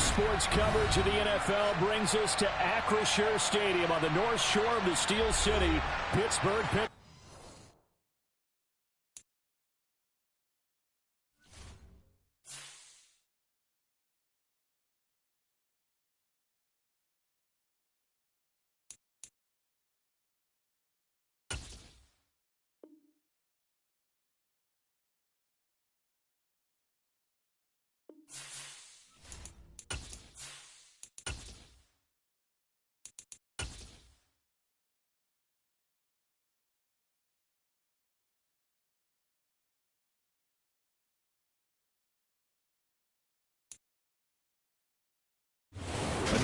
Sports coverage of the NFL brings us to Acrisure Stadium on the north shore of the Steel City, Pittsburgh.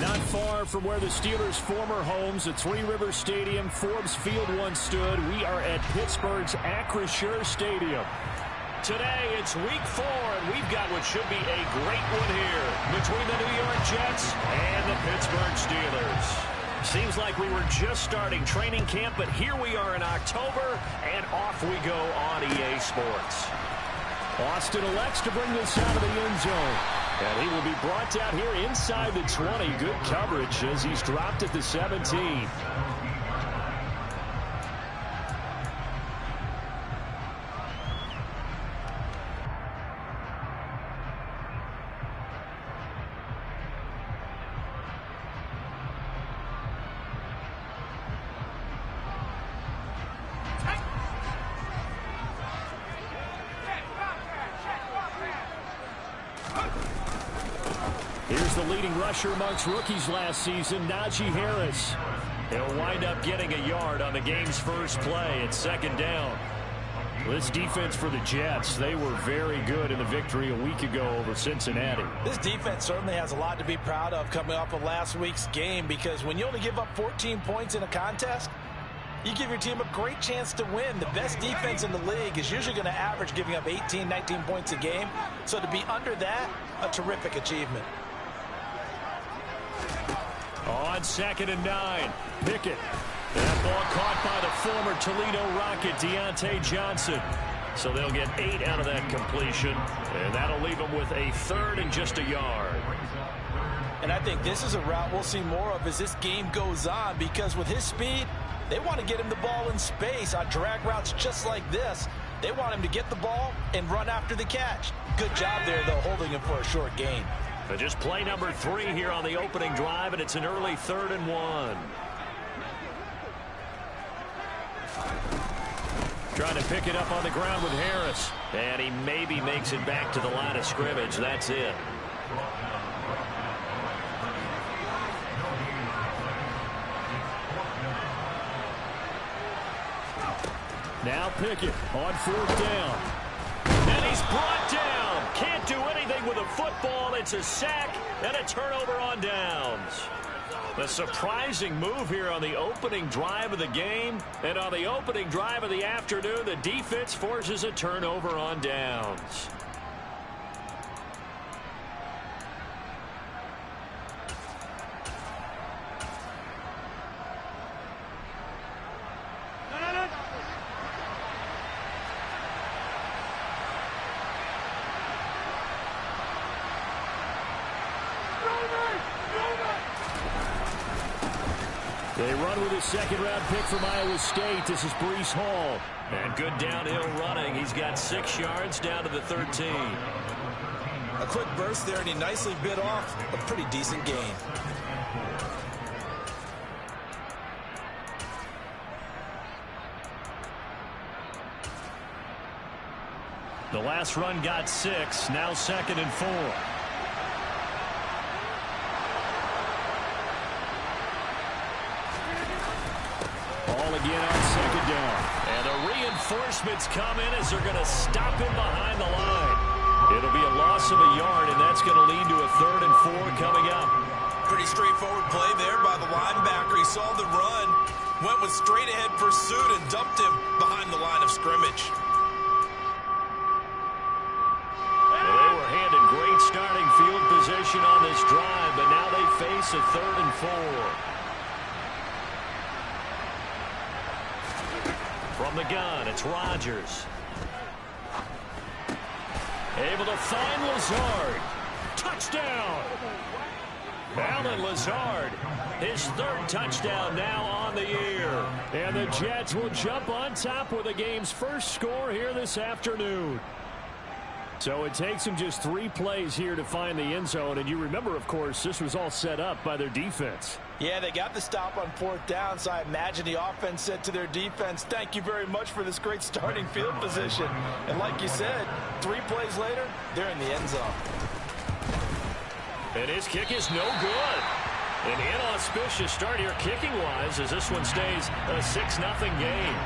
Not far from where the Steelers' former homes at Three Rivers Stadium, Forbes Field once stood, we are at Pittsburgh's Acrisure Stadium. Today, it's week 4, and we've got what should be a great one here between the New York Jets and the Pittsburgh Steelers. Seems like we were just starting training camp, but here we are in October, and off we go on EA Sports. Austin elects to bring this out of the end zone. And he will be brought down here inside the 20. Good coverage as he's dropped at the 17. Here's the leading rusher amongst rookies last season, Najee Harris. He'll wind up getting a yard on the game's first play at second down. This defense for the Jets, they were very good in the victory a week ago over Cincinnati. This defense certainly has a lot to be proud of coming off of last week's game, because when you only give up 14 points in a contest, you give your team a great chance to win. The best defense in the league is usually going to average giving up 18, 19 points a game. So to be under that, a terrific achievement. On 2nd and 9, Pickett. That ball caught by the former Toledo Rocket, Deontay Johnson. So they'll get 8 out of that completion, and that'll leave them with a 3rd and just a yard. And I think this is a route we'll see more of as this game goes on, because with his speed, they want to get him the ball in space on drag routes just like this. They want him to get the ball and run after the catch. Good job there, though, holding him for a short gain. But just play number 3 here on the opening drive, and it's an early 3rd and 1. Trying to pick it up on the ground with Harris. And he maybe makes it back to the line of scrimmage. That's it. Now Pickett on 4th down. And he's brought down. Can't do anything with a football. It's a sack and a turnover on downs. A surprising move here on the opening drive of the game. And on the opening drive of the afternoon, the defense forces a turnover on downs. They run with a 2nd-round pick from Iowa State. This is Breece Hall. And good downhill running. He's got 6 yards down to the 13. A quick burst there, and he nicely bit off a pretty decent gain. The last run got 6. Now 2nd and 4. Again on 2nd down. And the reinforcements come in as they're going to stop him behind the line. It'll be a loss of a yard, and that's going to lead to a 3rd and 4 coming up. Pretty straightforward play there by the linebacker. He saw the run, went with straight-ahead pursuit, and dumped him behind the line of scrimmage. Well, they were handed great starting field position on this drive, but now they face a 3rd and 4. From the gun, it's Rodgers. Able to find Lazard. Touchdown! Allen Lazard, his third touchdown now on the year. And the Jets will jump on top with the game's first score here this afternoon. So it takes them just 3 plays here to find the end zone. And you remember, of course, this was all set up by their defense. Yeah, they got the stop on 4th down, so I imagine the offense said to their defense, thank you very much for this great starting field position. And like you said, 3 plays later, they're in the end zone. And his kick is no good. An inauspicious start here kicking-wise as this one stays a 6-0 game.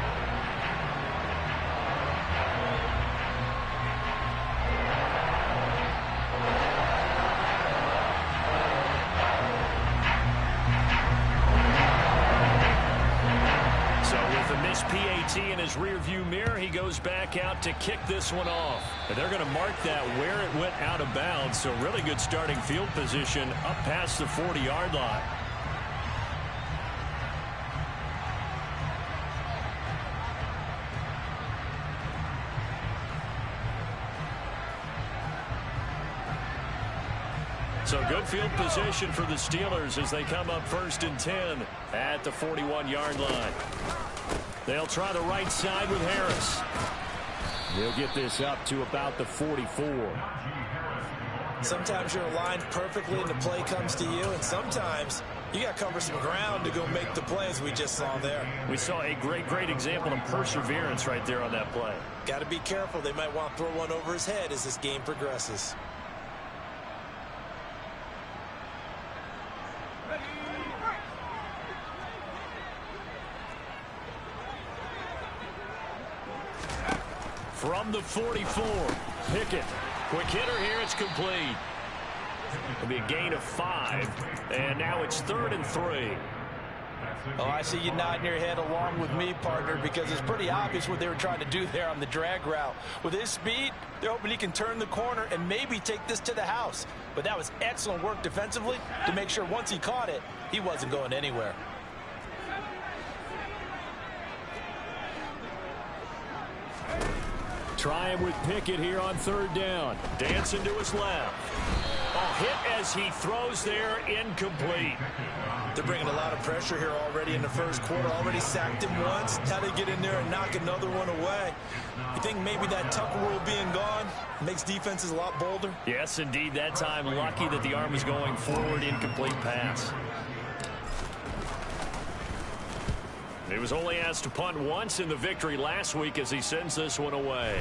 PAT in his rearview mirror, he goes back out to kick this one off. And they're going to mark that where it went out of bounds, so really good starting field position up past the 40-yard line. So good field position for the Steelers as they come up 1st and 10 at the 41-yard line. They'll try the right side with Harris. He'll get this up to about the 44. Sometimes you're aligned perfectly and the play comes to you, and sometimes you got to cover some ground to go make the plays we just saw there. We saw a great example of perseverance right there on that play. Got to be careful. They might want to throw one over his head as this game progresses. From the 44, Pickett. Quick hitter here, it's complete. It'll be a gain of 5, and now it's 3rd and 3. Oh, I see you nodding your head along with me, partner, because it's pretty obvious what they were trying to do there on the drag route. With his speed, they're hoping he can turn the corner and maybe take this to the house. But that was excellent work defensively to make sure once he caught it, he wasn't going anywhere. Try him with Pickett here on 3rd down. Dancing to his left. A hit as he throws there, incomplete. They're bringing a lot of pressure here already in the first quarter. Already sacked him once. Now they get in there and knock another one away. You think maybe that Tucker rule being gone makes defenses a lot bolder? Yes, indeed. That time, lucky that the arm was going forward, incomplete pass. He was only asked to punt once in the victory last week as he sends this one away.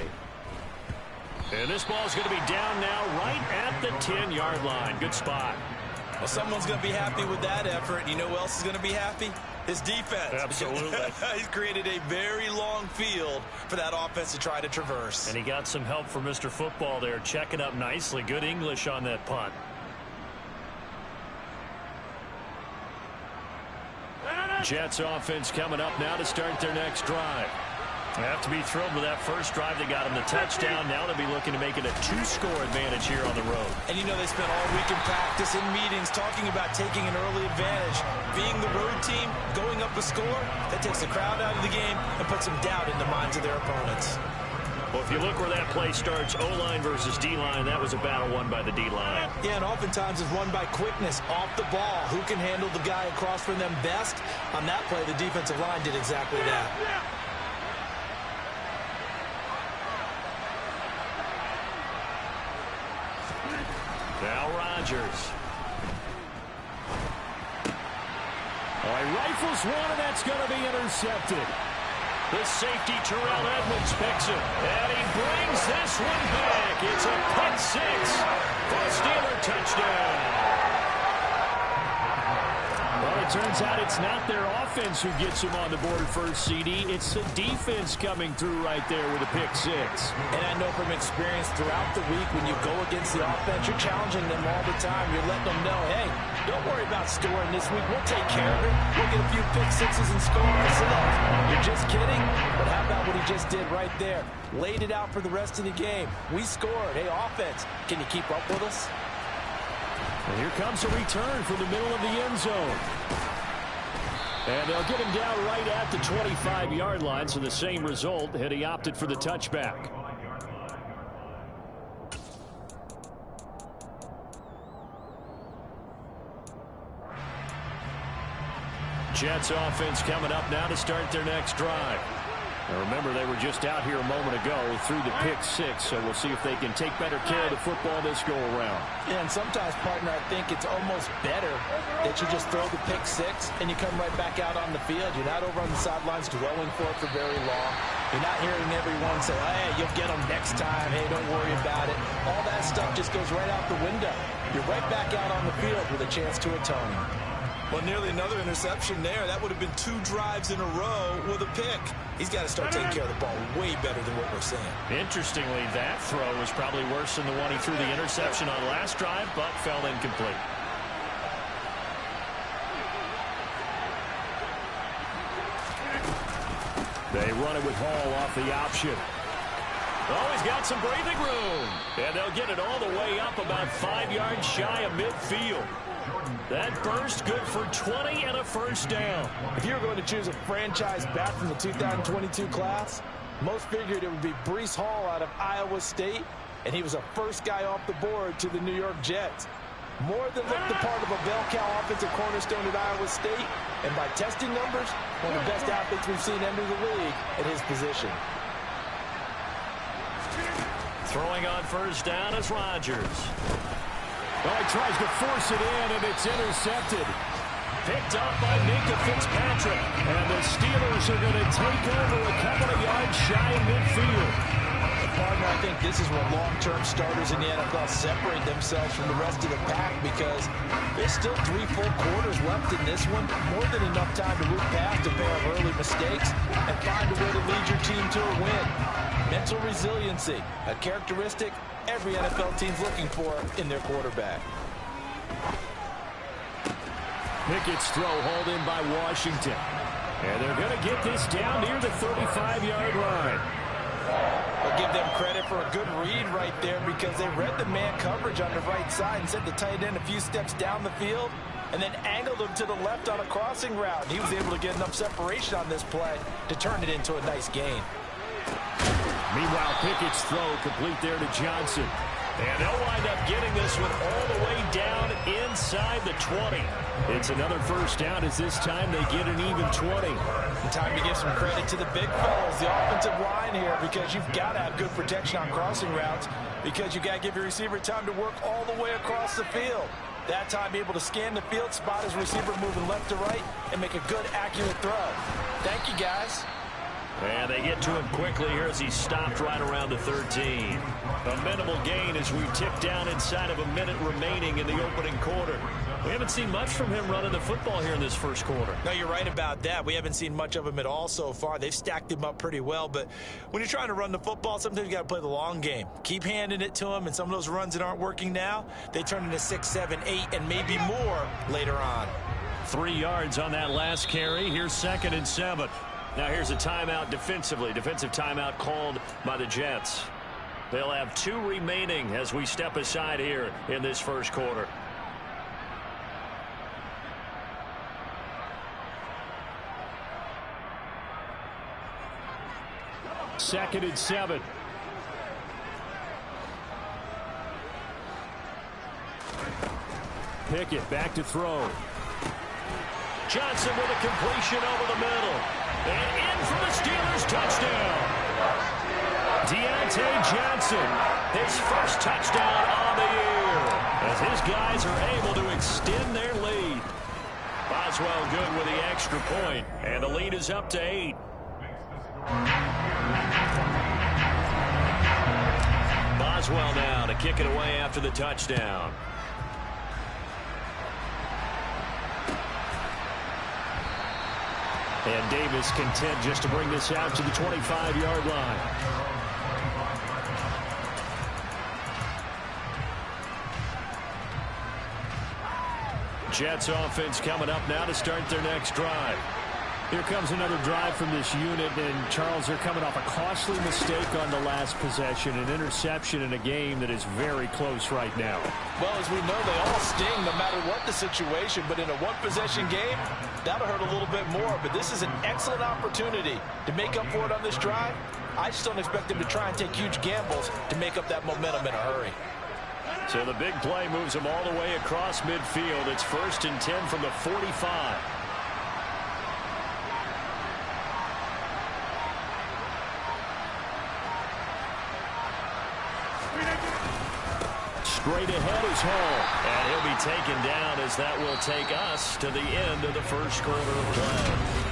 And this ball's going to be down now right at the 10-yard line. Good spot. Well, someone's going to be happy with that effort. You know who else is going to be happy? His defense. Absolutely. He's created a very long field for that offense to try to traverse. And he got some help from Mr. Football there, checking up nicely. Good English on that punt. Jets offense coming up now to start their next drive. They have to be thrilled with that first drive. They got him the touchdown. Now they'll be looking to make it a 2-score advantage here on the road. And you know they spent all week in practice, in meetings, talking about taking an early advantage. Being the road team, going up a score, that takes the crowd out of the game and puts some doubt in the minds of their opponents. Well, if you look where that play starts, O-line versus D-line, that was a battle won by the D-line. Yeah, and oftentimes it's won by quickness off the ball. Who can handle the guy across from them best? On that play, the defensive line did exactly that. Now Rodgers. Oh, he rifles one, and that's going to be intercepted. The safety, Terrell Edmonds, picks it. And he brings this one back. It's a pick 6 for a Steeler touchdown. Well, it turns out it's not their offense who gets him on the board first, CD. It's the defense coming through right there with a pick 6. And I know from experience throughout the week when you go against the offense, you're challenging them all the time. You're letting them know, hey, don't worry about scoring this week. We'll take care of it. We'll get a few pick 6s and score ourselves. You're just kidding? But how about what he just did right there? Laid it out for the rest of the game. We scored. Hey, offense, can you keep up with us? And here comes a return from the middle of the end zone. And they'll get him down right at the 25-yard line, so the same result had he opted for the touchback. Jets offense coming up now to start their next drive. Now remember, they were just out here a moment ago through the pick six, so we'll see if they can take better care of the football this go-around. Yeah, and sometimes, partner, I think it's almost better that you just throw the pick six and you come right back out on the field. You're not over on the sidelines dwelling for it for very long. You're not hearing everyone say, oh, hey, you'll get them next time. Hey, don't worry about it. All that stuff just goes right out the window. You're right back out on the field with a chance to atone. Well, nearly another interception there. That would have been 2 drives in a row with a pick. He's got to start taking care of the ball way better than what we're seeing. Interestingly, that throw was probably worse than the one he threw the interception on last drive, but fell incomplete. They run it with Hall off the option. Oh, he's got some breathing room. And they'll get it all the way up about 5 yards shy of midfield. That burst good for 20 and a first down. If you were going to choose a franchise back from the 2022 class, most figured it would be Breece Hall out of Iowa State, and he was a first guy off the board to the New York Jets. More than looked the part of a bell cow offensive cornerstone at Iowa State, and by testing numbers, one of the best athletes we've seen enter the league at his position. Throwing on first down is Rodgers. Well, he tries to force it in, and it's intercepted. Picked up by Minkah Fitzpatrick. And the Steelers are going to take over a couple of yards shy of midfield. Partner, I think this is where long-term starters in the NFL separate themselves from the rest of the pack, because there's still 3 full quarters left in this one. More than enough time to move past a pair of early mistakes and find a way to lead your team to a win. Mental resiliency, a characteristic every NFL team's looking for in their quarterback. Pickett's throw hauled in by Washington. And they're going to get this down near the 35-yard line. I'll give them credit for a good read right there, because they read the man coverage on the right side and sent the tight end a few steps down the field and then angled him to the left on a crossing route. He was able to get enough separation on this play to turn it into a nice gain. Meanwhile, Pickett's throw complete there to Johnson. And they'll wind up getting this one all the way down inside the 20. It's another first down, as this time they get an even 20. And time to give some credit to the big fellas, the offensive line here, because you've got to have good protection on crossing routes, because you've got to give your receiver time to work all the way across the field. That time able to scan the field, spot his receiver moving left to right, and make a good, accurate throw. Thank you, guys. And they get to him quickly here as he stopped right around the 13. A minimal gain as we tick down inside of a minute remaining in the opening quarter. We haven't seen much from him running the football here in this first quarter. No, you're right about that. We haven't seen much of him at all so far. They've stacked him up pretty well, but when you're trying to run the football, sometimes you got to play the long game. Keep handing it to him, and some of those runs that aren't working now, they turn into 6, 7, 8, and maybe more later on. 3 yards on that last carry. Here's 2nd and 7. Now here's a timeout defensively. Defensive timeout called by the Jets. They'll have 2 remaining as we step aside here in this first quarter. Second and 7. Pickett back to throw. Johnson with a completion over the middle. And in for the Steelers touchdown. Deontay Johnson, his first touchdown on the year, as his guys are able to extend their lead. Boswell good with the extra point, and the lead is up to 8. Boswell now to kick it away after the touchdown. And Davis content just to bring this out to the 25-yard line. Jets offense coming up now to start their next drive. Here comes another drive from this unit, and Charles, they're coming off a costly mistake on the last possession, an interception in a game that is very close right now. Well, as we know, they all sting no matter what the situation, but in a one-possession game, that'll hurt a little bit more. But this is an excellent opportunity to make up for it on this drive. I just don't expect them to try and take huge gambles to make up that momentum in a hurry. So the big play moves them all the way across midfield. It's 1st and 10 from the 45. Straight ahead is Hall. And he'll be taken down as that will take us to the end of the first quarter of play.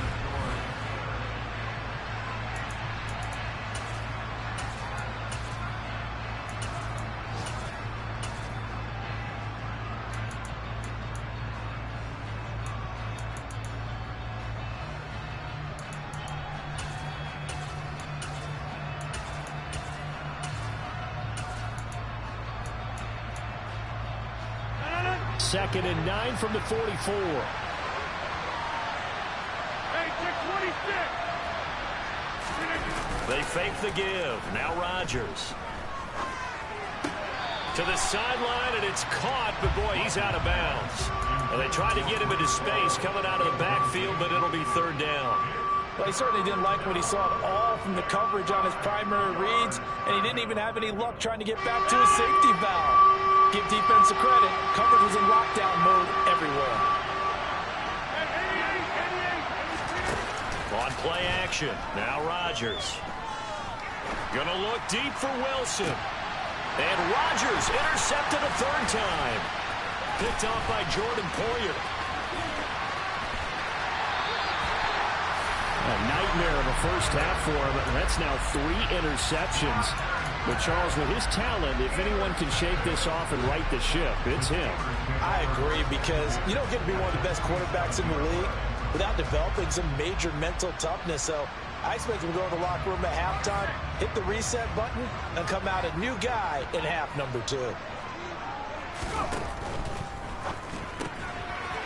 Second and 9 from the 44. They fake the give. Now Rodgers. To the sideline, and it's caught, but boy, he's out of bounds. Well, they tried to get him into space coming out of the backfield, but it'll be third down. Well, he certainly didn't like what he saw at all from the coverage on his primary reads, and he didn't even have any luck trying to get back to his safety valve. Give defense a credit. Coverage was in lockdown mode everywhere. On play action. Now Rodgers. Gonna look deep for Wilson. And Rodgers intercepted a third time. Picked off by Jordan Poyer. A nightmare of a first half for him. That's now 3 interceptions. But, Charles, with his talent, if anyone can shake this off and right the ship, it's him. I agree, because you don't get to be one of the best quarterbacks in the league without developing some major mental toughness. So I expect him to go to the locker room at halftime, hit the reset button, and come out a new guy in half number 2.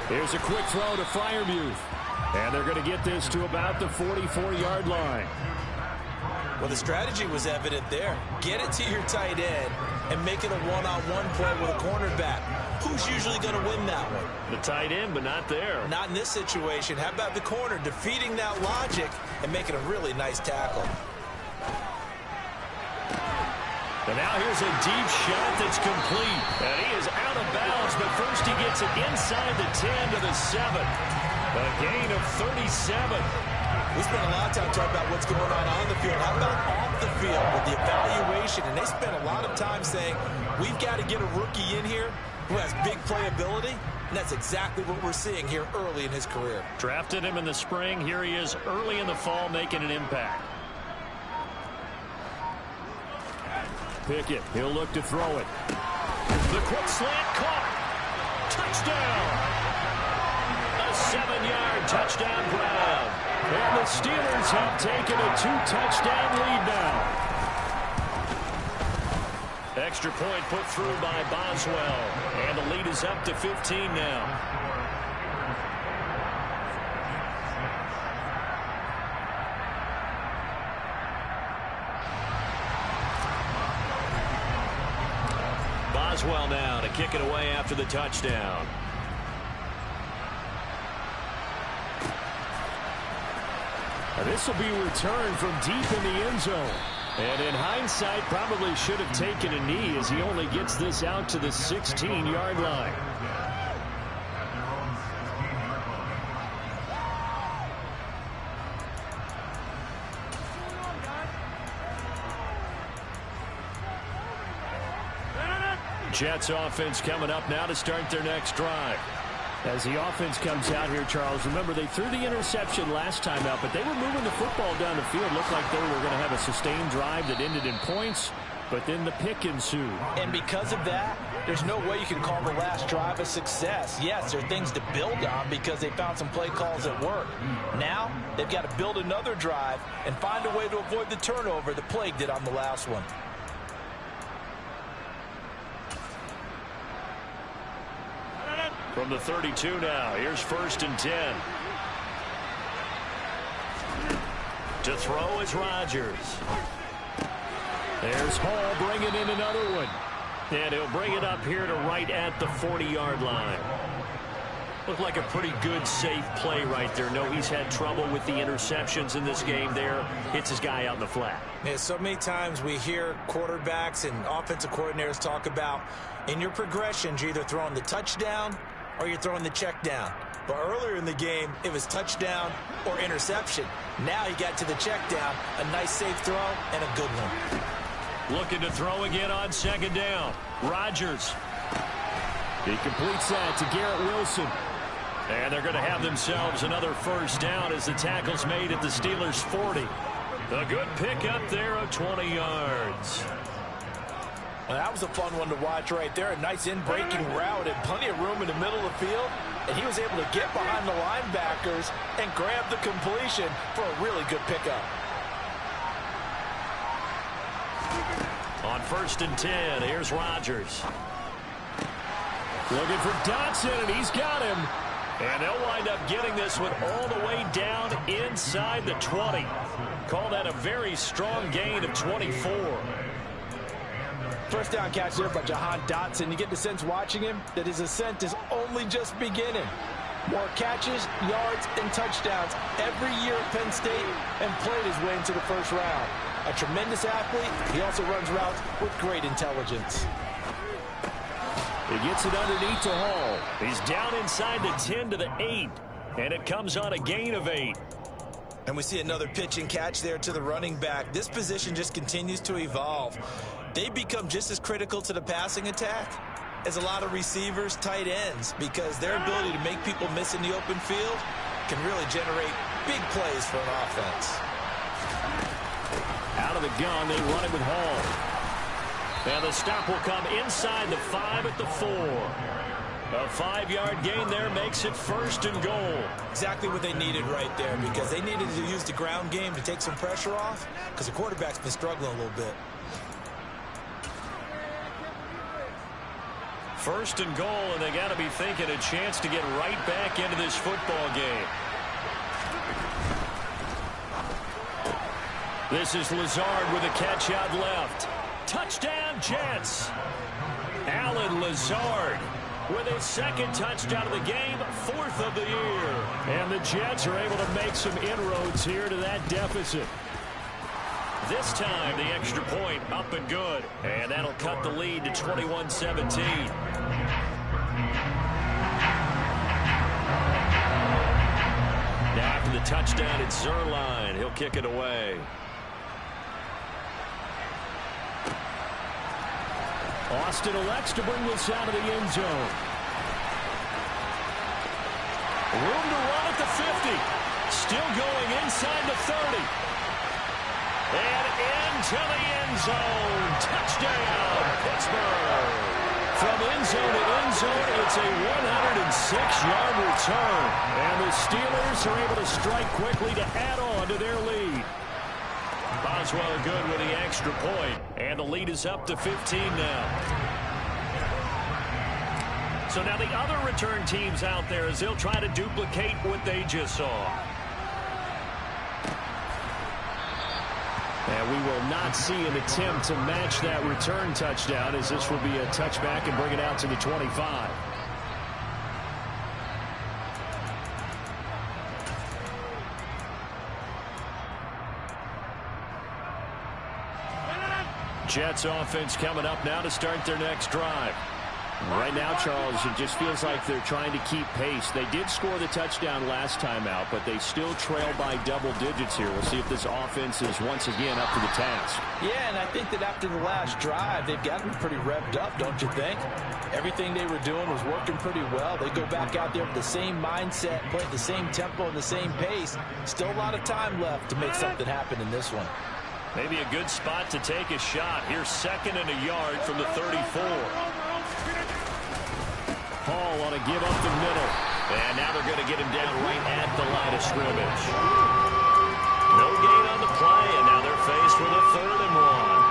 Here's a quick throw to Freiermuth. And they're going to get this to about the 44-yard line. Well, the strategy was evident there. Get it to your tight end and make it a one-on-one play with a cornerback. Who's usually going to win that one? The tight end, but not there. Not in this situation. How about the corner defeating that logic and making a really nice tackle? And now here's a deep shot that's complete. And he is out of bounds, but first he gets it inside the 10 to the 7. A gain of 37. We spent a lot of time talking about what's going on the field. How about off the field with the evaluation? And they spent a lot of time saying, we've got to get a rookie in here who has big playability. And that's exactly what we're seeing here early in his career. Drafted him in the spring. Here he is early in the fall making an impact. Pickett, he'll look to throw it. The quick slant caught. Touchdown. A 7-yard touchdown grab. And the Steelers have taken a 2-touchdown lead now. Extra point put through by Boswell. And the lead is up to 15 now. Boswell now to kick it away after the touchdown. This will be returned from deep in the end zone. And in hindsight, probably should have taken a knee as he only gets this out to the 16-yard line. Jets offense coming up now to start their next drive. As the offense comes out here, Charles, remember they threw the interception last time out, but they were moving the football down the field. Looked like they were going to have a sustained drive that ended in points, but then the pick ensued. And because of that, there's no way you can call the last drive a success. Yes, there are things to build on because they found some play calls that work. Now, they've got to build another drive and find a way to avoid the turnover that plagued it on the last one. From the 32 now, here's 1st and 10. To throw is Rodgers. There's Hall bringing in another one. And he'll bring it up here to right at the 40-yard line. Looked like a pretty good, safe play right there. No, he's had trouble with the interceptions in this game there. Hits his guy out in the flat. Yeah, so many times we hear quarterbacks and offensive coordinators talk about in your progressions, you're either throwing the touchdown or you're throwing the check down. But earlier in the game, it was touchdown or interception. Now he got to the check down, a nice safe throw, and a good one. Looking to throw again on second down. Rodgers. He completes that to Garrett Wilson. And they're going to have themselves another first down as the tackle's made at the Steelers' 40. A good pickup there of 20 yards. Well, that was a fun one to watch right there. A nice in-breaking route and plenty of room in the middle of the field. And he was able to get behind the linebackers and grab the completion for a really good pickup. On 1st and 10, here's Rodgers. Looking for Dotson, and he's got him. And they'll wind up getting this one all the way down inside the 20. Call that a very strong gain of 24. First down catch there by Jahan Dotson. You get the sense watching him that his ascent is only just beginning. More catches, yards, and touchdowns every year at Penn State, and played his way into the first round. A tremendous athlete. He also runs routes with great intelligence. He gets it underneath to Hall. He's down inside the 10 to the 8, and it comes on a gain of 8. And we see another pitch and catch there to the running back. This position just continues to evolve. They become just as critical to the passing attack as a lot of receivers, tight ends, because their ability to make people miss in the open field can really generate big plays for an offense. Out of the gun, they run it with Hall. And the stop will come inside the 5 at the 4. A 5-yard gain there makes it 1st and goal. Exactly what they needed right there, because they needed to use the ground game to take some pressure off, because the quarterback's been struggling a little bit. 1st and goal, and they got to be thinking a chance to get right back into this football game. This is Lazard with a catch out left. Touchdown, Jets. Alan Lazard with his 2nd touchdown of the game, 4th of the year. And the Jets are able to make some inroads here to that deficit. This time, the extra point up and good. And that'll cut the lead to 21-17. Now after the touchdown, it's Zerline. He'll kick it away. Austin elects to bring this out of the end zone. Room to run at the 50. Still going inside the 30. And into the end zone. Touchdown, Pittsburgh. From end zone to end zone, it's a 106-yard return. And the Steelers are able to strike quickly to add on to their lead. Boswell good with the extra point, and the lead is up to 15 now. So now the other return teams out there as they'll try to duplicate what they just saw. And we will not see an attempt to match that return touchdown, as this will be a touchback and bring it out to the 25. Jets offense coming up now to start their next drive. Right now, Charles, it just feels like they're trying to keep pace. They did score the touchdown last time out, but they still trail by double digits here. We'll see if this offense is once again up to the task. Yeah, and I think that after the last drive, they've got to be pretty revved up, don't you think? Everything they were doing was working pretty well. They go back out there with the same mindset, play at the same tempo and the same pace. Still a lot of time left to make something happen in this one. Maybe a good spot to take a shot. Here's 2nd and a yard from the 34. Hall on a give up the middle. And now they're going to get him down right at the line of scrimmage. No gain on the play, and now they're faced with a 3rd and 1.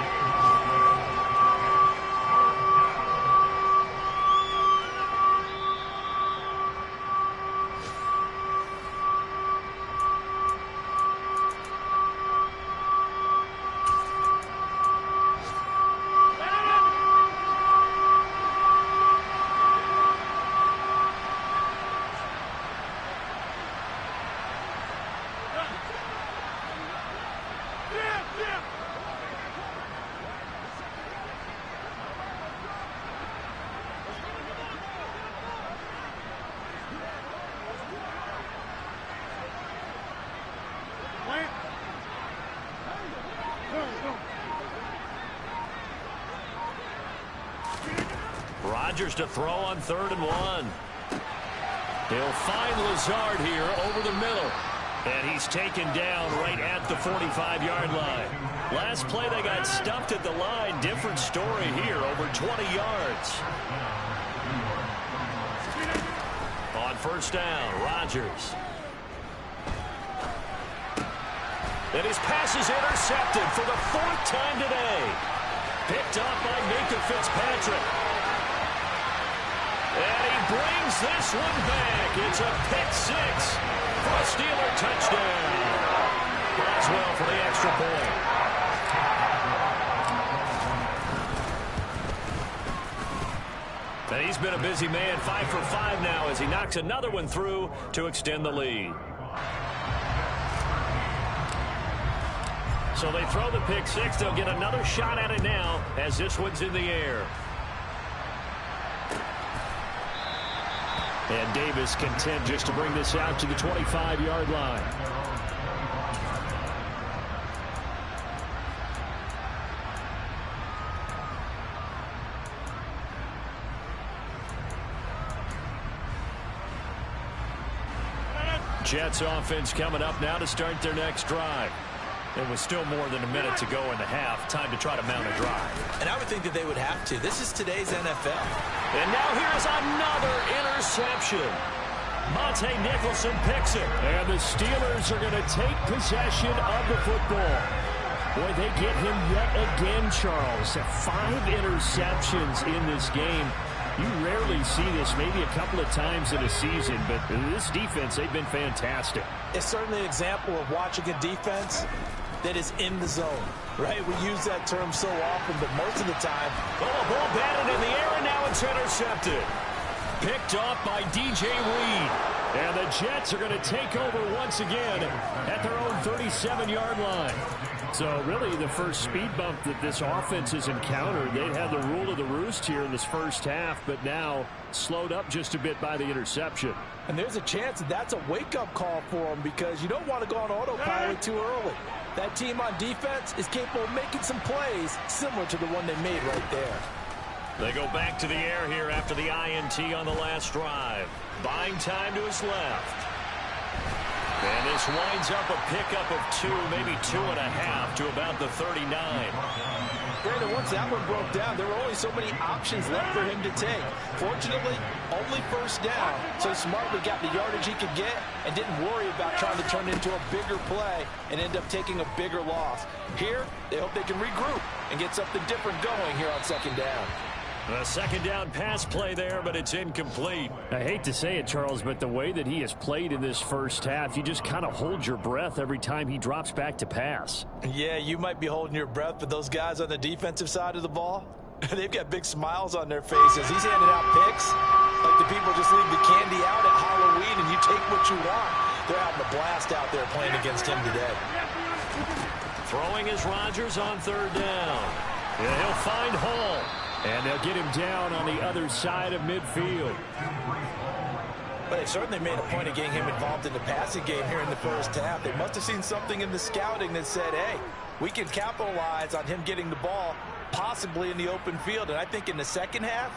Rodgers to throw on 3rd and 1. He'll find Lazard here over the middle. And he's taken down right at the 45-yard line. Last play, they got stuffed at the line. Different story here, over 20 yards. On 1st down, Rodgers. And his pass is intercepted for the 4th time today. Picked up by Minkah Fitzpatrick. And he brings this one back. It's a pick 6 for a Steeler touchdown. Boswell for the extra point. And he's been a busy man, 5 for 5 now as he knocks another one through to extend the lead. So they throw the pick 6. They'll get another shot at it now as this one's in the air. And Davis content just to bring this out to the 25-yard line. Jets offense coming up now to start their next drive. There was still more than a minute to go in the half. Time to try to mount a drive. And I would think that they would have to. This is today's NFL. And now here's another interception. Monte Nicholson picks it. And the Steelers are going to take possession of the football. Boy, they get him yet again, Charles. 5 interceptions in this game. You rarely see this, maybe a couple of times in a season, but this defense, they've been fantastic. It's certainly an example of watching a defense that is in the zone, right? We use that term so often, but most of the time. Oh, a ball batted in the air, and now it's intercepted. Picked off by DJ Reed. And the Jets are going to take over once again at their own 37-yard line. So really the first speed bump that this offense has encountered. They'd had the rule of the roost here in this first half, but now slowed up just a bit by the interception. And there's a chance that that's a wake-up call for them because you don't want to go on autopilot too early. That team on defense is capable of making some plays similar to the one they made right there. They go back to the air here after the INT on the last drive. Buying time to his left. And this winds up a pickup of 2, maybe 2.5 to about the 39. Brandon, once that one broke down, there were only so many options left for him to take. Fortunately, only 1st down, so he smartly got the yardage he could get and didn't worry about trying to turn it into a bigger play and end up taking a bigger loss. Here, they hope they can regroup and get something different going here on 2nd down. A 2nd down pass play there, but it's incomplete. I hate to say it, Charles, but the way that he has played in this first half, you just kind of hold your breath every time he drops back to pass. Yeah, you might be holding your breath, but those guys on the defensive side of the ball, they've got big smiles on their faces. He's handing out picks like the people just leave the candy out at Halloween and you take what you want. They're having a blast out there playing against him today. Throwing is Rodgers on 3rd down. And he'll find Hall. And they'll get him down on the other side of midfield. But they certainly made a point of getting him involved in the passing game here in the first half. They must have seen something in the scouting that said, hey, we can capitalize on him getting the ball possibly in the open field. And I think in the second half,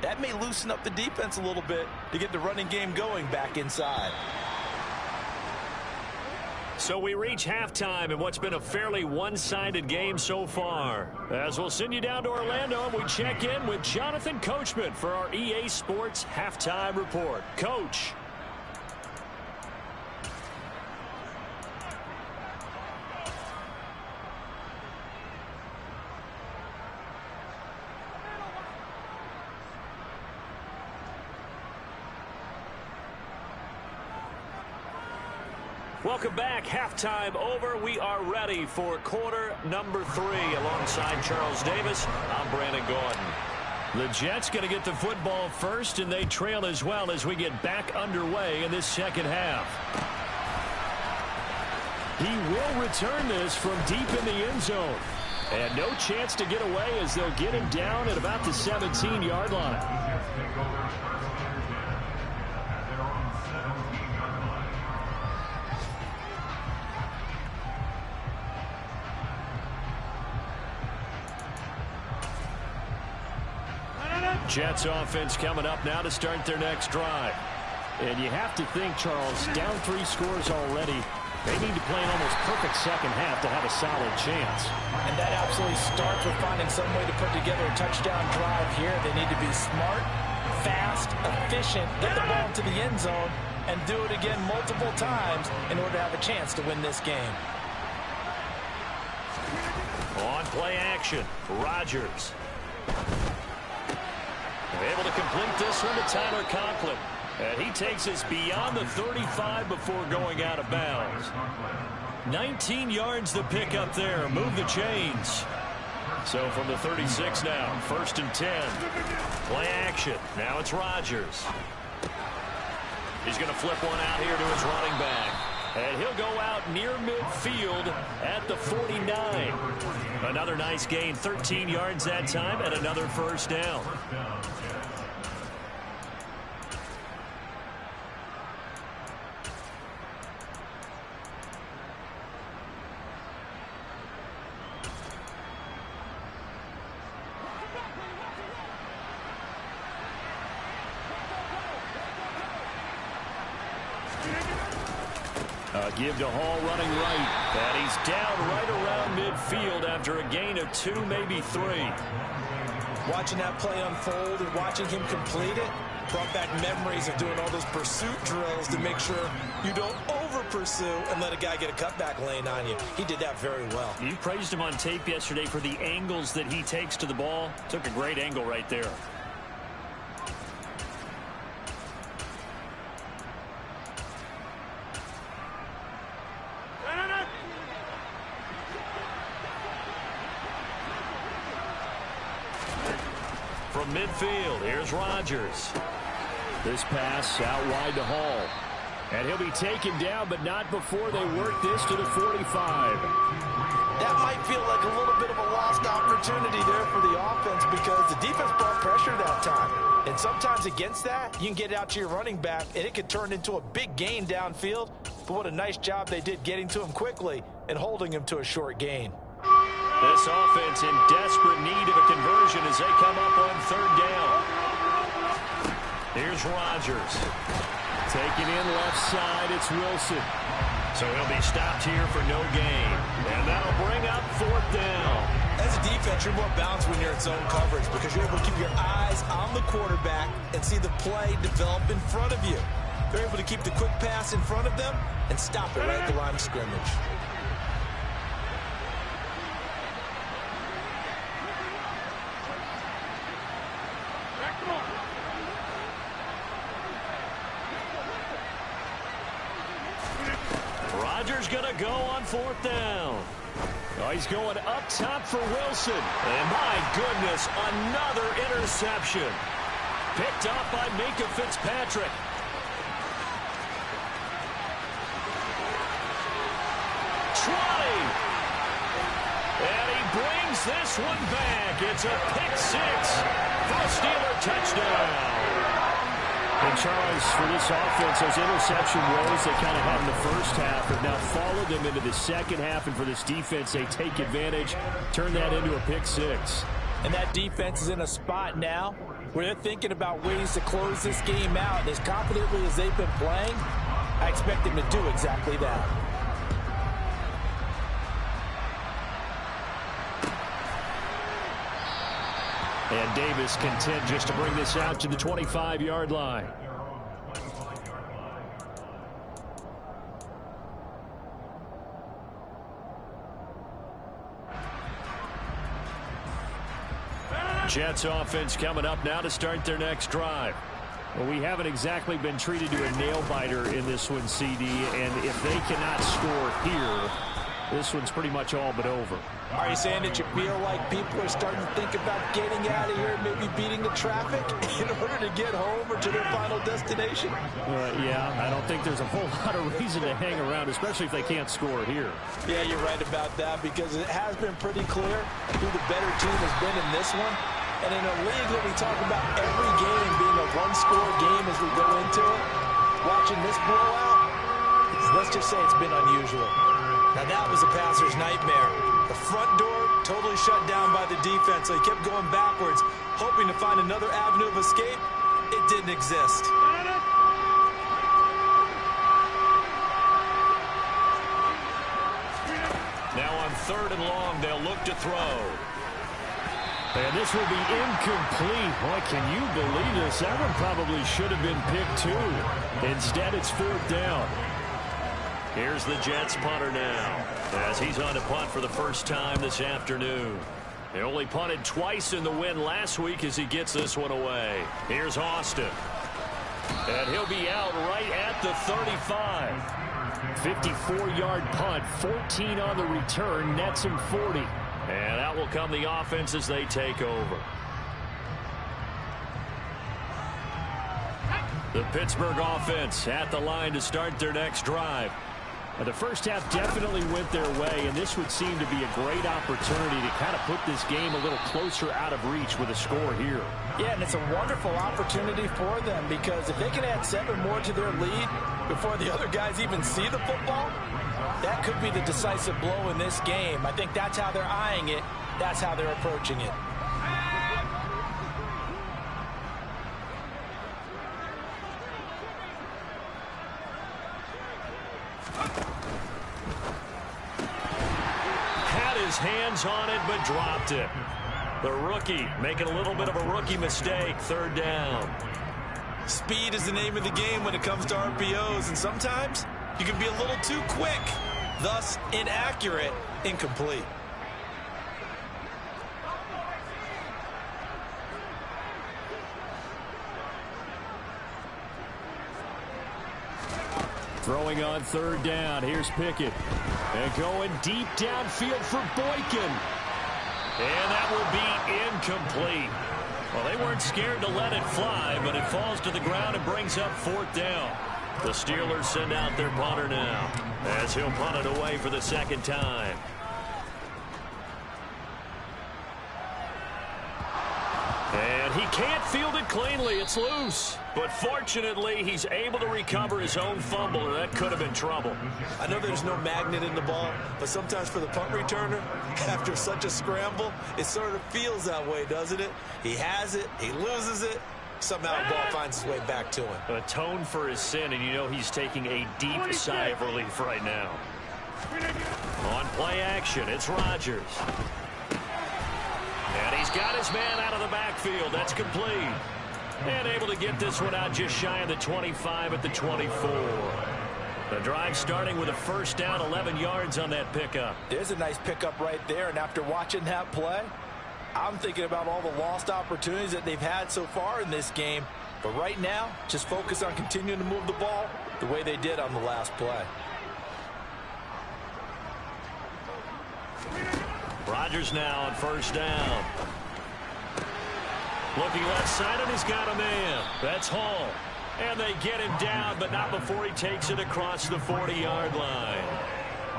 that may loosen up the defense a little bit to get the running game going back inside. So we reach halftime in what's been a fairly one-sided game so far. As we'll send you down to Orlando, and we check in with Jonathan Coachman for our EA Sports Halftime Report. Coach. Welcome back. Halftime over. We are ready for quarter number 3. Alongside Charles Davis, I'm Brandon Gordon. The Jets going to get the football first, and they trail as well as we get back underway in this second half. He will return this from deep in the end zone. And no chance to get away as they'll get him down at about the 17-yard line. Jets offense coming up now to start their next drive. And you have to think, Charles, down 3 scores already. They need to play an almost perfect second half to have a solid chance. And that absolutely starts with finding some way to put together a touchdown drive here. They need to be smart, fast, efficient, get the ball to the end zone, and do it again multiple times in order to have a chance to win this game. On play action, Rodgers. Able to complete this one to Tyler Conklin. And he takes us beyond the 35 before going out of bounds. 19 yards to pick up there. Move the chains. So from the 36 now, 1st and 10. Play action. Now it's Rodgers. He's going to flip one out here to his running back. And he'll go out near midfield at the 49. Another nice gain, 13 yards that time, and another first down. Give to Hall running right. And he's down right around midfield after a gain of 2, maybe 3. Watching that play unfold and watching him complete it brought back memories of doing all those pursuit drills to make sure you don't over-pursue and let a guy get a cutback lane on you. He did that very well. You praised him on tape yesterday for the angles that he takes to the ball. Took a great angle right there. From midfield, here's Rodgers. This pass out wide to Hall. And he'll be taken down, but not before they work this to the 45. That might feel like a little bit of a lost opportunity there for the offense because the defense brought pressure that time. And sometimes against that, you can get it out to your running back, and it could turn into a big gain downfield. But what a nice job they did getting to him quickly and holding him to a short gain. This offense in desperate need of a conversion as they come up on 3rd down. Here's Rodgers. Taking in left side, it's Wilson. So he'll be stopped here for no gain. And that'll bring up 4th down. As a defense, you're more balanced when you're in zone coverage because you're able to keep your eyes on the quarterback and see the play develop in front of you. They're able to keep the quick pass in front of them and stop it right at the line of scrimmage. Rodgers going to go on 4th down. Oh, he's going up top for Wilson. And my goodness, another interception. Picked up by Minkah Fitzpatrick. And he brings this one back. It's a pick 6 for a Steeler touchdown. And Charles, for this offense, those interception woes they kind of had in the first half have now followed them into the second half. And for this defense, they take advantage, turn that into a pick 6. And that defense is in a spot now where they're thinking about ways to close this game out. And as confidently as they've been playing, I expect them to do exactly that. And Davis content just to bring this out to the 25-yard line. Jets offense coming up now to start their next drive. Well, we haven't exactly been treated to a nail-biter in this one, CD, and if they cannot score here, this one's pretty much all but over. Are you saying that you feel like people are starting to think about getting out of here, maybe beating the traffic in order to get home or to their final destination? Yeah, I don't think there's a whole lot of reason to hang around, especially if they can't score here. Yeah, you're right about that because it has been pretty clear who the better team has been in this one. And in a league that we talk about every game being a one-score game as we go into it, watching this blowout, let's just say it's been unusual. Now that was a passer's nightmare. The front door totally shut down by the defense, so he kept going backwards, hoping to find another avenue of escape. It didn't exist. Now on 3rd and long, they'll look to throw. And this will be incomplete. Boy, can you believe this? That one probably should have been picked too. Instead, it's 4th down. Here's the Jets punter now, as he's on to punt for the first time this afternoon. He only punted twice in the win last week as he gets this one away. Here's Austin. And he'll be out right at the 35. 54-yard punt, 14 on the return, nets him 40. And out will come the offense as they take over. The Pittsburgh offense at the line to start their next drive. Now, the first half definitely went their way, and this would seem to be a great opportunity to kind of put this game a little closer out of reach with a score here. Yeah, and it's a wonderful opportunity for them, because if they can add 7 more to their lead before the other guys even see the football, that could be the decisive blow in this game. I think that's how they're eyeing it. That's how they're approaching it. Had his hands on it, but dropped it. The rookie making a little bit of a rookie mistake. 3rd down. Speed is the name of the game when it comes to RPOs, and sometimes you can be a little too quick, thus inaccurate, incomplete. Throwing on 3rd down. Here's Pickett. And going deep downfield for Boykin. And that will be incomplete. Well, they weren't scared to let it fly, but it falls to the ground and brings up 4th down. The Steelers send out their punter now, as he'll punt it away for the 2nd time. And he can't field it cleanly. It's loose. But fortunately, he's able to recover his own fumble, or that could have been trouble. I know there's no magnet in the ball, but sometimes for the punt returner, after such a scramble, it sort of feels that way, doesn't it? He has it, he loses it, somehow the ball finds its way back to him. Atone for his sin, and you know he's taking a deep sigh of relief right now. On play action, it's Rodgers. And he's got his man out of the backfield. That's complete. And able to get this one out just shy of the 25 at the 24. The drive starting with a 1st down, 11 yards on that pickup. There's a nice pickup right there, and after watching that play, I'm thinking about all the lost opportunities that they've had so far in this game. But right now, just focus on continuing to move the ball the way they did on the last play. Rodgers now on 1st down. Looking left side, and he's got a man. That's Hall. And they get him down, but not before he takes it across the 40-yard line.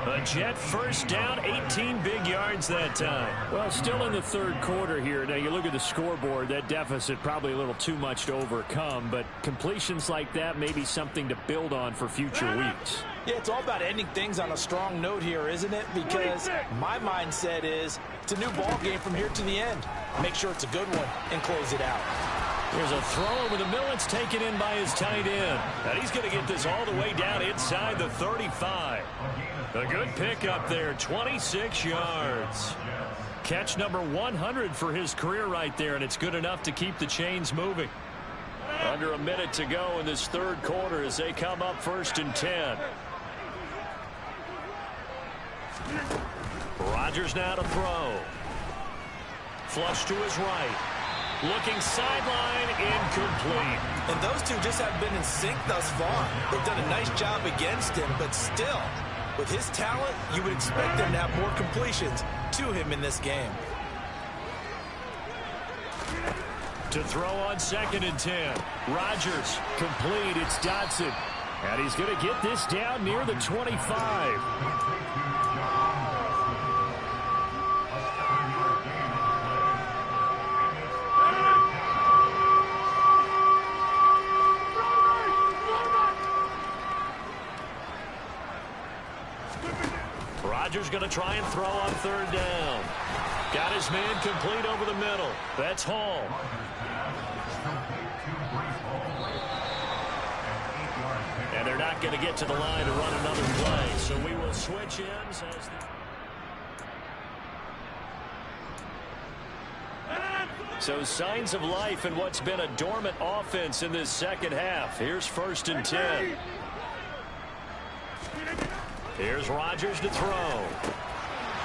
A Jet 1st down, 18 big yards that time. Well, still in the 3rd quarter here. Now, you look at the scoreboard, that deficit probably a little too much to overcome, but completions like that may be something to build on for future weeks. Yeah, it's all about ending things on a strong note here, isn't it? Because my mindset is it's a new ball game from here to the end. Make sure it's a good one and close it out. Here's a throw over the middle. It's taken in by his tight end. And he's going to get this all the way down inside the 35. A good pickup there, 26 yards. Catch number 100 for his career right there, and it's good enough to keep the chains moving. Under a minute to go in this 3rd quarter as they come up 1st and 10. Rodgers now to throw. Flush to his right. Looking sideline, incomplete. And those two just haven't been in sync thus far. They've done a nice job against him, but still, with his talent, you would expect them to have more completions to him in this game. To throw on 2nd and 10. Rodgers complete. It's Dotson. And he's going to get this down near the 25. Rodgers going to try and throw on third down. Got his man complete over the middle. That's Hall. And they're not going to get to the line to run another play. So we will switch ends as So signs of life in what's been a dormant offense in this second half. Here's 1st and 10. Here's Rodgers to throw.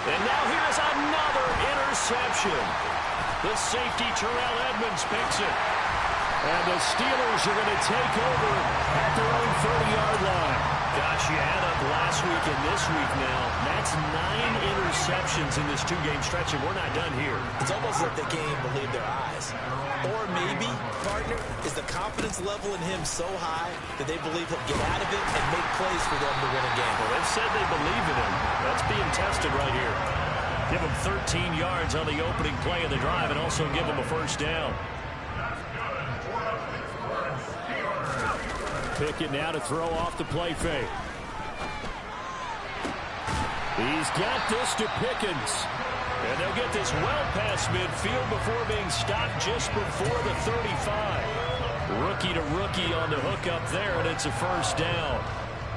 And now here's another interception. The safety Terrell Edmonds picks it. And the Steelers are going to take over at their own 30-yard line. Gosh, you add up last week and this week now. That's 9 interceptions in this 2-game stretch, and we're not done here. It's almost like the game believed their eyes. Or maybe, partner, is the confidence level in him so high that they believe he'll get out of it and make plays for them to win a game. Well, they've said they believe in him. That's being tested right here. Give him 13 yards on the opening play of the drive and also give him a first down. Pickett now to throw off the play fake. He's got this to Pickens. And they'll get this well past midfield before being stopped just before the 35. Rookie to rookie on the hook up there, and it's a first down.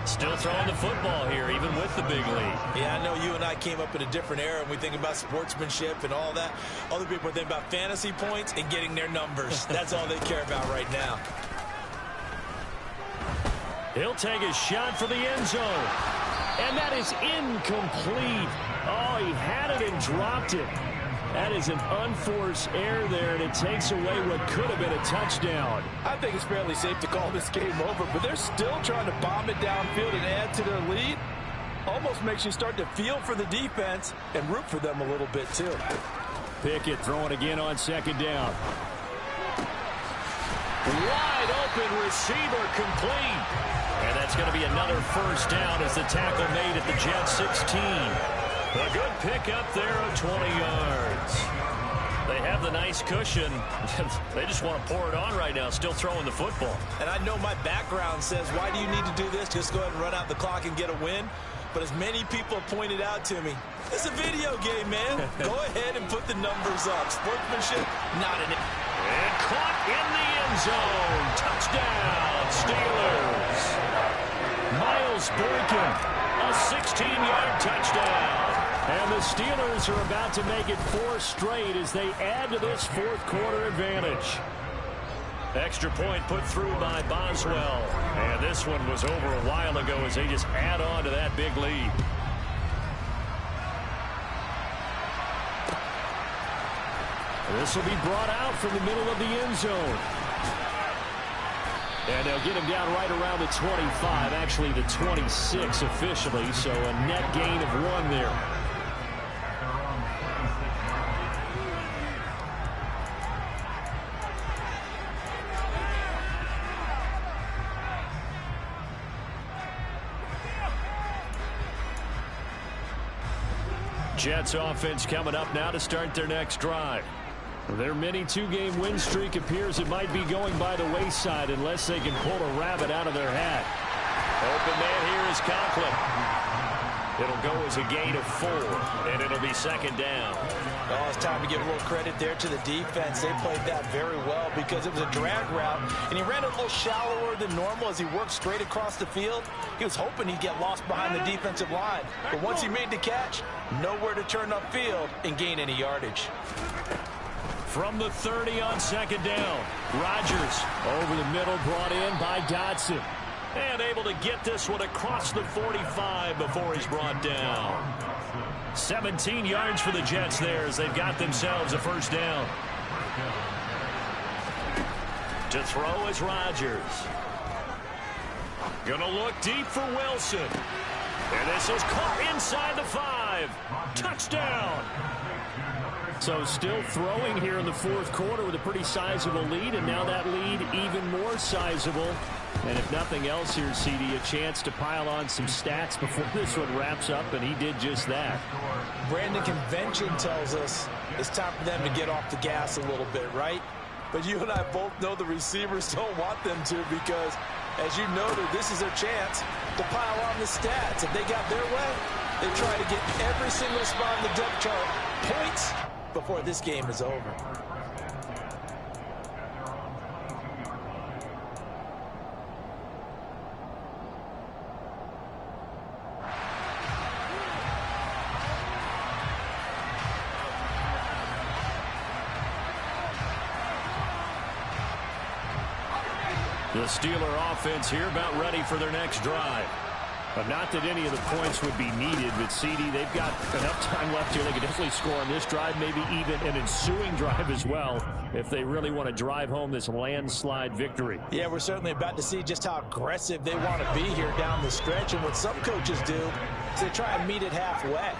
Still throwing the football here, even with the big lead. Yeah, I know you and I came up in a different era, and we think about sportsmanship and all that. Other people think about fantasy points and getting their numbers. That's all they care about right now. He'll take a shot for the end zone. And that is incomplete. Oh, he had it and dropped it. That is an unforced error there, and it takes away what could have been a touchdown. I think it's fairly safe to call this game over, but they're still trying to bomb it downfield and add to their lead. Almost makes you start to feel for the defense and root for them a little bit, too. Pickett throwing again on 2nd down. Wide open receiver complete. And that's going to be another first down as the tackle made at the Jets 16. A good pickup there of 20 yards. They have the nice cushion. They just want to pour it on right now, still throwing the football. And I know my background says, why do you need to do this? Just go ahead and run out the clock and get a win. But as many people have pointed out to me, it's a video game, man. Go ahead and put the numbers up. Sportsmanship, not in it. And caught in the end zone. Touchdown, Steelers. Miles Boykin, a 16-yard touchdown. And the Steelers are about to make it 4 straight as they add to this 4th quarter advantage. Extra point put through by Boswell. And this one was over a while ago as they just add on to that big lead. This will be brought out from the middle of the end zone. And they'll get him down right around the 25, actually the 26 officially, so a net gain of 1 there. Jets offense coming up now to start their next drive. Their mini 2-game win streak appears it might be going by the wayside unless they can pull a rabbit out of their hat. Open man here is Conklin. It'll go as a gain of 4, and it'll be 2nd down. Oh, it's time to give a little credit there to the defense. They played that very well because it was a drag route, and he ran a little shallower than normal as he worked straight across the field. He was hoping he'd get lost behind the defensive line, but once he made the catch, nowhere to turn upfield and gain any yardage. From the 30 on 2nd down, Rodgers over the middle, brought in by Dotson. And able to get this one across the 45 before he's brought down. 17 yards for the Jets there as they've got themselves a first down. To throw is Rodgers. Gonna look deep for Wilson. And this is caught inside the 5. Touchdown. So still throwing here in the 4th quarter with a pretty sizable lead, and now that lead even more sizable. And if nothing else here, CD, a chance to pile on some stats before this one wraps up, and he did just that. Brandon, convention tells us it's time for them to get off the gas a little bit, right? But you and I both know the receivers don't want them to because, as you noted, this is their chance to pile on the stats. If they got their way, They try to get every single spot in the depth chart points before this game is over. The Steeler offense here about ready for their next drive. But not that any of the points would be needed, but CD, they've got enough time left here. They could definitely score on this drive, maybe even an ensuing drive as well, if they really want to drive home this landslide victory. Yeah, we're certainly about to see just how aggressive they want to be here down the stretch. And what some coaches do is they try and meet it halfway,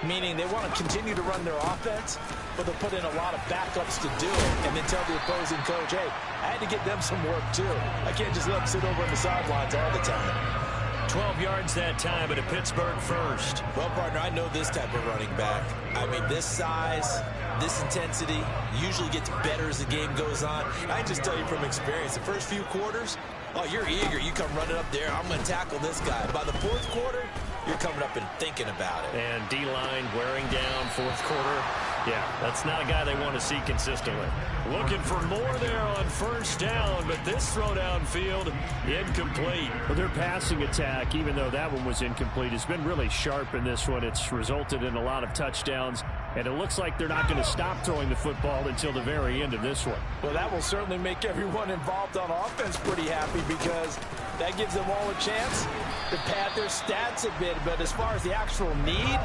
meaning they want to continue to run their offense, but they'll put in a lot of backups to do it and then tell the opposing coach, hey, I had to get them some work too. I can't just let them sit over on the sidelines all the time. 12 yards that time, at a Pittsburgh first. Well, partner, I know this type of running back. I mean, this size, this intensity usually gets better as the game goes on. I can just tell you from experience, the first few quarters, oh, you're eager. You come running up there. I'm going to tackle this guy. By the fourth quarter, you're coming up and thinking about it. And D-line wearing down fourth quarter. Yeah, that's not a guy they want to see consistently. Looking for more there on first down, but this throw downfield incomplete. Well, their passing attack, even though that one was incomplete, has been really sharp in this one. It's resulted in a lot of touchdowns, and it looks like they're not going to stop throwing the football until the very end of this one. Well, that will certainly make everyone involved on offense pretty happy, because that gives them all a chance to pad their stats a bit. But as far as the actual need,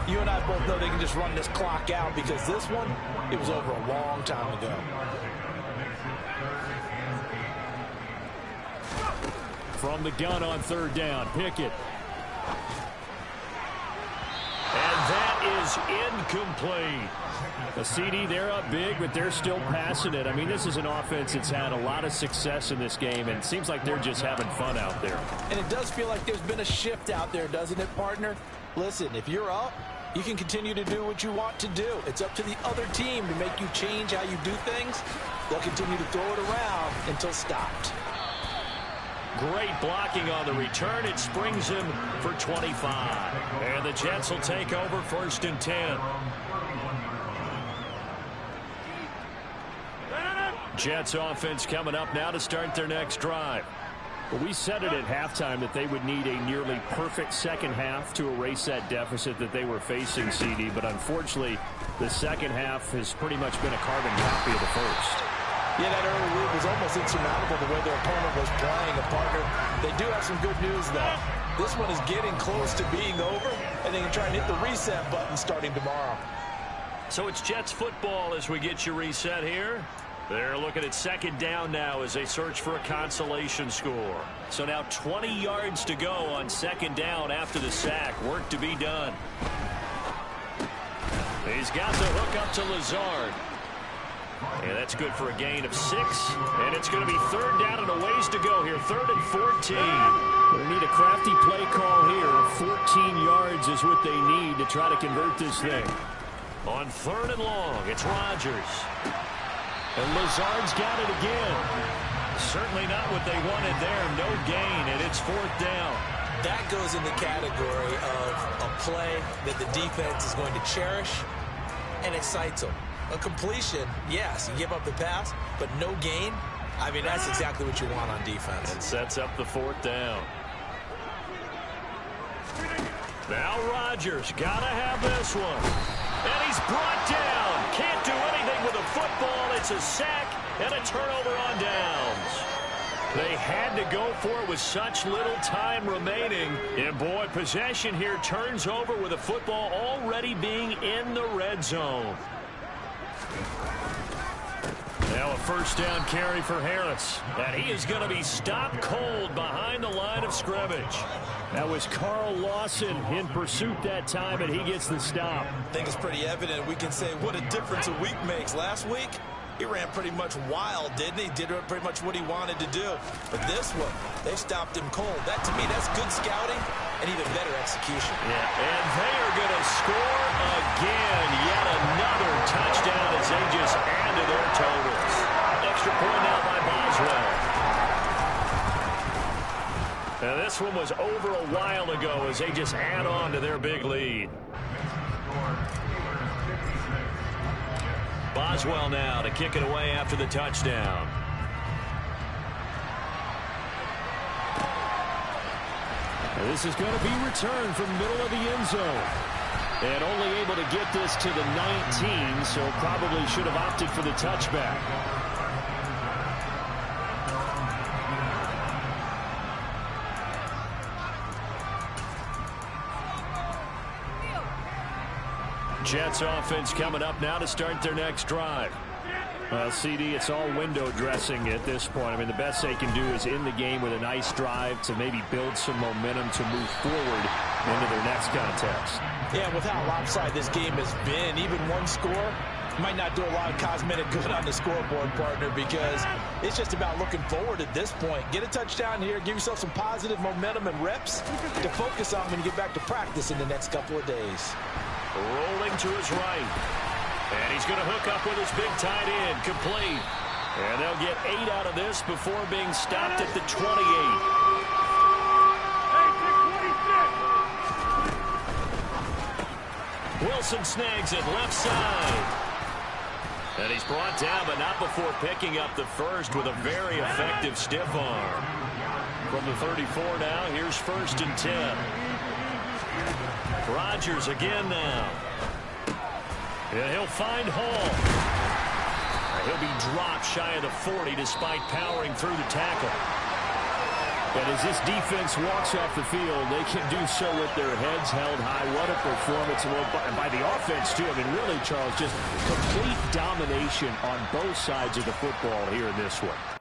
you and I both know they can just run this clock out, because this one, it was over a long time ago. From the gun on third down, Pickett. And that is incomplete. The CD, they're up big, but they're still passing it. I mean, this is an offense that's had a lot of success in this game, and it seems like they're just having fun out there. And it does feel like there's been a shift out there, doesn't it, partner? Listen, if you're up, you can continue to do what you want to do. It's up to the other team to make you change how you do things. They'll continue to throw it around until stopped. Great blocking on the return. It springs him for 25. And the Jets will take over first and 10. Jets offense coming up now to start their next drive. But we said it at halftime that they would need a nearly perfect second half to erase that deficit that they were facing, CD. But unfortunately, the second half has pretty much been a carbon copy of the first. Yeah, that early lead was almost insurmountable the way their opponent was playing. A partner, they do have some good news, though. This one is getting close to being over, and they can try and hit the reset button starting tomorrow. So it's Jets football as we get you reset here. They're looking at second down now as they search for a consolation score. So now 20 yards to go on second down after the sack. Work to be done. He's got the hook up to Lazard. And that's good for a gain of 6. And it's going to be third down and a ways to go here. Third and 14. They need a crafty play call here. 14 yards is what they need to try to convert this thing. On third and long, it's Rodgers. And Lazard's got it again. Certainly not what they wanted there. No gain, and it's fourth down. That goes in the category of a play that the defense is going to cherish and excites them. A completion, yes, you give up the pass, but no gain. I mean, that's exactly what you want on defense. And sets up the fourth down. Now Rodgers, gotta have this one. And he's brought down. Can't do anything with a football. It's a sack and a turnover on downs. They had to go for it with such little time remaining. And boy, possession here turns over with a football already being in the red zone. Now a first down carry for Harris. And he is going to be stopped cold behind the line of scrimmage. That was Carl Lawson in pursuit that time, and he gets the stop. I think it's pretty evident. We can say what a difference a week makes. Last week, he ran pretty much wild, didn't he? Did pretty much what he wanted to do. But this one, they stopped him cold. That, to me, that's good scouting and even better execution. Yeah, and they are going to score again. Yet another touchdown as they just add to their totals. Extra point now by Boswell. And this this one was over a while ago as they just add on to their big lead. Boswell now to kick it away after the touchdown. And this is going to be returned from the middle of the end zone. And only able to get this to the 19, so probably should have opted for the touchback. Jets offense coming up now to start their next drive. Well, CD, it's all window dressing at this point. I mean, the best they can do is in the game with a nice drive to maybe build some momentum to move forward into their next contest. Yeah, with how lopsided this game has been, even one score might not do a lot of cosmetic good on the scoreboard, partner, because it's just about looking forward at this point. Get a touchdown here, give yourself some positive momentum and reps to focus on when you get back to practice in the next couple of days. Rolling to his right. And he's going to hook up with his big tight end, complete. And they'll get 8 out of this before being stopped at the 28. Wilson snags it left side. And he's brought down, but not before picking up the first with a very effective stiff arm. From the 34 now, here's 1st and 10. Rodgers again now. And he'll find Hall. He'll be dropped shy of the 40 despite powering through the tackle. And as this defense walks off the field, they can do so with their heads held high. What a performance. And by the offense, too. I mean, really, Charles, just complete domination on both sides of the football here in this one.